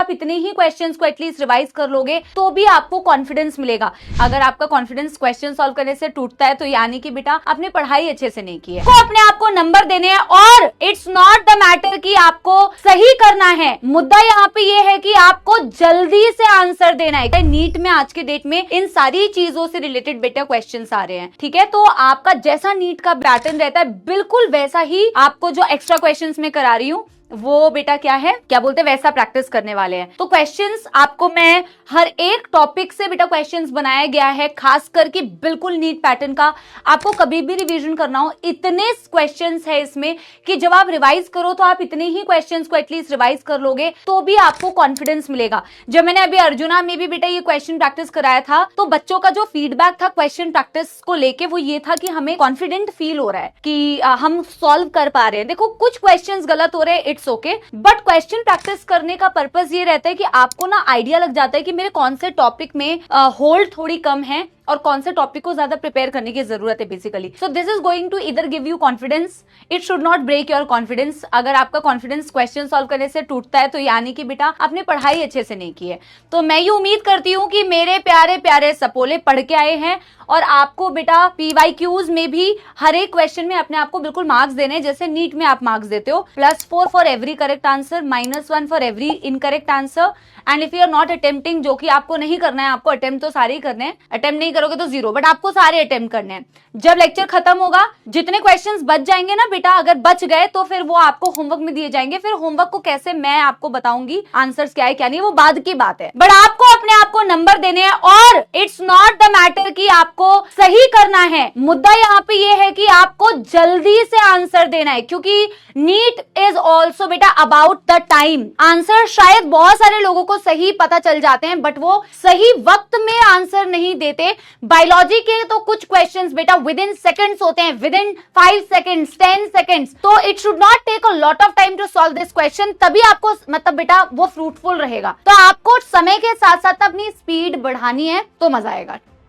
आप इतने ही क्वेश्चंस को एटलीस्ट रिवाइज कर लोगे तो भी आपको कॉन्फिडेंस मिलेगा। अगर आपका कॉन्फिडेंस क्वेश्चन सॉल्व करने से टूटता है तो यानी कि बेटा आपने पढ़ाई अच्छे से नहीं की है। तो अपने आप को नंबर देने हैं और इट्स नॉट द मैटर कि आपको सही करना है, मुद्दा यहाँ पे ये है कि आपको जल्दी से आंसर देना है। नीट में आज के डेट में इन सारी चीजों से रिलेटेड बेटा क्वेश्चंस आ रहे हैं, ठीक है। तो आपका जैसा नीट का पैटर्न रहता है बिल्कुल वैसा ही आपको जो एक्स्ट्रा क्वेश्चंस में करा रही हूँ वो बेटा क्या है, क्या बोलते हैं, वैसा प्रैक्टिस करने वाले हैं। तो क्वेश्चंस आपको मैं हर एक टॉपिक से बेटा क्वेश्चंस बनाया गया है, खास करके बिल्कुल नीट पैटर्न का। आपको कभी भी रिवीजन करना हो इतने क्वेश्चंस है इसमें कि जब आप रिवाइज करो तो आप इतने ही क्वेश्चंस को एटलीस्ट रिवाइज कर लोगे तो भी आपको कॉन्फिडेंस मिलेगा। जब मैंने अभी अर्जुना में भी बेटा ये क्वेश्चन प्रैक्टिस कराया था तो बच्चों का जो फीडबैक था क्वेश्चन प्रैक्टिस को लेके वो ये था कि हमें कॉन्फिडेंट फील हो रहा है कि हम सॉल्व कर पा रहे हैं। देखो कुछ क्वेश्चंस गलत हो रहे हैं, it's okay, but question practice करने का पर्पस ये रहता है कि आपको ना आइडिया लग जाता है कि मेरे कौन से टॉपिक में होल्ड थोड़ी कम है और कौन से टॉपिक को ज्यादा प्रिपेयर करने की जरूरत है basically. So this is going to either give you confidence, it should not break your confidence. अगर आपका कॉन्फिडेंस क्वेश्चन सॉल्व करने से टूटता है तो यानी कि बेटा आपने पढ़ाई अच्छे से नहीं की है। तो मैं ये उम्मीद करती हूँ कि मेरे प्यारे प्यारे सपोले पढ़ के आए हैं और आपको बेटा PYQs में भी हर एक क्वेश्चन में अपने आप को बिल्कुल मार्क्स देने हैं, जैसे नीट में आप मार्क्स देते हो +4 for every correct answer, -1 for every incorrect answer. And if you are not attempting, जो कि आपको नहीं करना है, आपको अटेम्प्ट तो सारे ही करने हैं, अटेम्प्ट नहीं करोगे तो 0, बट आपको सारे अटेम्प्ट करने हैं। जब लेक्चर खत्म होगा जितने क्वेश्चंस बच जाएंगे ना बेटा, अगर बच गए तो फिर वो आपको होमवर्क में दिए जाएंगे। फिर होमवर्क को कैसे मैं आपको बताऊंगी, आंसर्स क्या है क्या नहीं, वो बाद की बात है, बट आपको अपने आप को नंबर देने हैं और इट्स नॉट द मैटर कि आपको सही करना है, मुद्दा यहाँ पे ये है कि आपको जल्दी से आंसर देना है, क्योंकि नीट इज ऑल्सो बेटा अबाउट द टाइम। आंसर शायद बहुत सारे लोगों को सही पता चल जाते हैं बट वो सही वक्त में आंसर नहीं देते। बायोलॉजी के तो कुछ क्वेश्चंस बेटा विद इन सेकंड्स होते हैं, विद इन 5 सेकंड्स, 10 सेकंड्स, तो it should not take a lot of time to solve this question, तभी आपको मतलब बेटा वो फ्रूटफुल रहेगा। तो आपको समय के साथ साथ अपनी स्पीड बढ़ानी है तो मजा आएगा।